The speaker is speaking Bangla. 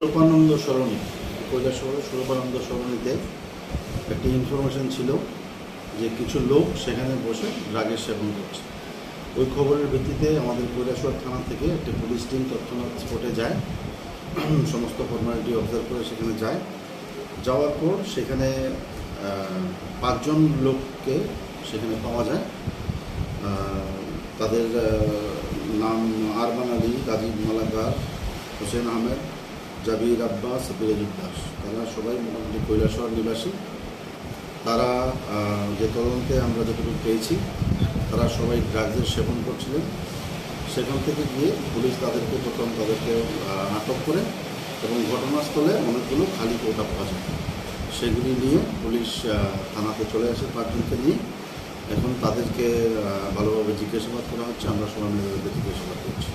সুরূপানন্দ সরণি, কৈলাসহর সুরূপানন্দ সরণিতে একটি ইনফরমেশন ছিল যে কিছু লোক সেখানে বসে ড্রাগের সেবন করছে। ওই খবরের ভিত্তিতে আমাদের কৈলাসহর থানা থেকে একটি পুলিশ টিম তৎক্ষণাৎ স্পটে যায়, সমস্ত ফর্মালিটি অবজার্ভ করে সেখানে যায়। যাওয়ার পর সেখানে 5 জন লোককে সেখানে পাওয়া যায়। তাদের নাম আরমান আলী, রাজীব মালাকার, হোসেন আহমেদ, জাবির আব্বাস, বিরাজুল দাস। তারা সবাই মোটামুটি কৈলাসহর নিবাসী। তারা যে তদন্তে আমরা যতটুকু পেয়েছি, তারা সবাই ড্রাগসের সেবন করছিলেন। সেখান থেকে গিয়ে পুলিশ তাদেরকে আটক করে এবং ঘটনাস্থলে অনেকগুলো খালি কৌটা পাওয়া যায়। সেগুলি নিয়ে পুলিশ থানাতে চলে আসে 5 জনকে নিয়ে। এখন তাদেরকে ভালোভাবে জিজ্ঞাসাবাদ করা হচ্ছে, আমরা সবাই মিলে জিজ্ঞাসাবাদ করছি।